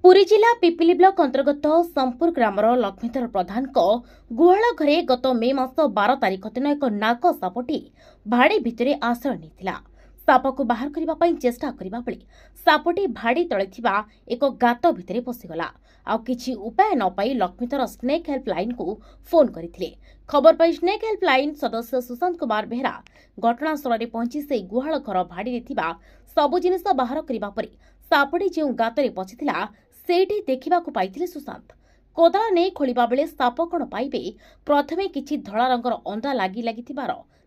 पुरी जिला पिपिली ब्लॉक अंतर्गत संपुर ग्रामर लक्ष्मीधर प्रधान गुहाल घरे गत मे मास 12 तारिख दिन एक नाग सापटी भाड़ी भितर आश्रय नहीं साप को बाहर करने चेष्टा करने बेले सापटी भाड़ी तले एक गात भितर पशिगला आ किछि उपाय न पाई लक्ष्मीधर स्नेक हेल्पलाइन को फोन करथिले। खबर पाई स्नेक हेल्पलाइन सदस्य सुशांत कुमार बेहरा घटनास्थल में पहुंची से गुहाल घर भाड़ी सबु जिनिस बाहर करने सापटी जो गातरे पशिथिला सेठी देखा पाई सुशांत कोदाला नहीं खोलिबा बेले साप कौन पाइबे प्रथमे किछि धड़ा रंगर अंडा लगी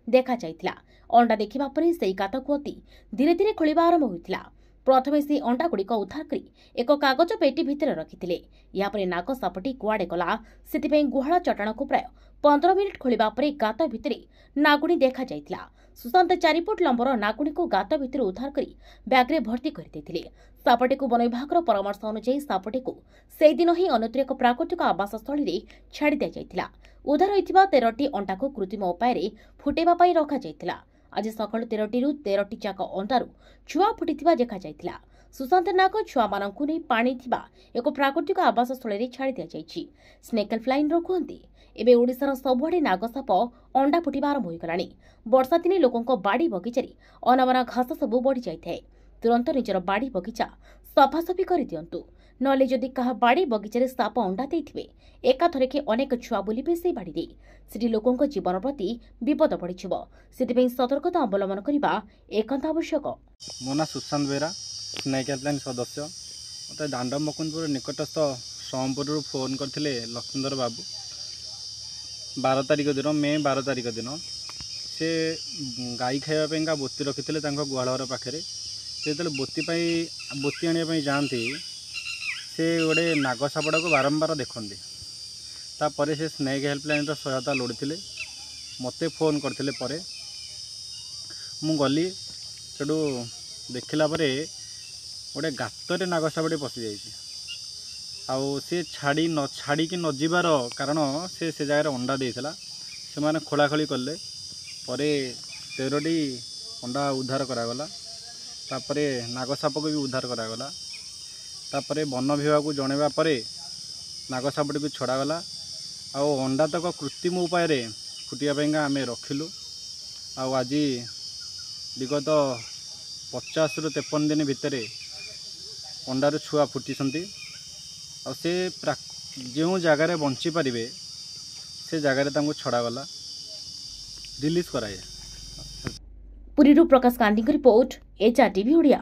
देखा जाइथिला। अंडा देखिबा परे सेई गात को अति धीरे धीरे खोलिबा आरंभ होइथिला। प्रथमे से अंडा गुड़िक उद्धार करी एक कागज पेटी भितर रखिथिले। या परे नाग सापटी कुआडे गला सेतिपई गुहाळ चटाण को प्राय 15 मिनिट खोलिबा परे गात भितरे नागुणी देखा जाइथिला। सुशांत 4 फुट लंबर नागुणी को गात भितर उद्धार करी बैग्रे भर्ती कर देथिले। सापटी को वन विभाग परामर्श अनुसार सापटी को से दिन ही अन्यत्र एक प्राकृतिक आवास स्थल में छाड़ी दिया जाइथिला। उद्धार होइथिबा 13टी अंडा को कृत्रिम उपाय फुटेबा पई रखा जाइथिला। आज सकाळ 13टी रु 13टी चाक अंडारू छुआ फुटिथिबा देखा जाइथिला। सुशांत नाग छुआ मानकु नै पानी थिबा एक प्राकृतिक आवास स्थल में छाड़ी दिया जाइछि। स्नेक हेल्पलाइन रखुंती एबे ओडिसार सबुआडे नागसाप अंडा फुटिबा आरंभ होइगलानी। वर्षा दिने लोकों बाड़ी बगीचारे अनावना घास सबू बढ़ी जाए। तुरंत निजर बाड़ी बगीचा सफासफी कर दिंतु नले जदि कहा बाड़ी बगीचारे साप अंडा देथिबे एकाथरे के अनेक छुआ बुलिबे से बाड़ी सेठी लोकों जीवन प्रति विपद पड़िछिबो। सेथिपई सतर्कता अवलंबन करबा एकांत आवश्यक। मो ना सुशांत बेहरा स्नेक हेल्पलाइन सदस्य मत दांड मुकुंदपुर निकटस्थ सोमपुर फोन करथिले लक्ष्मीधर बाबू 12 तारिख दिन मे 12 तारिख दिन से गाई खाइबा बोती रखी गुहाल पाखे से बोती आने जाती से गोटे नाग सापड़ा को बारंबार देखते तापर से स्नेक हेल्पलाइन सहायता लोड़ी मते फोन करते मु गली सेठू देखला गोटे गातरे नाग सापटी पशि जाइए सी छाड़ी कि न जीवार कारण से जगह अंडा देता से मैंने खोलाखोली कले परे 13टी अंडा उद्धार करागला। तापरे नागसाप को भी उद्धार करागला। तापरे वन विभाग को जनवा परे नागसापटी को छड़ागला। अंडा तक कृत्रिम उपाय फुटियापाई आम रखिलु। आज विगत 50 रु 53 दिन भितर अंडार छुआ फुटी से जो जगार बंची पारे से जगार छड़ागला रिलीज कराए। पुरी प्रकाश कांडी रिपोर्ट एचआर टीवी ओडिया।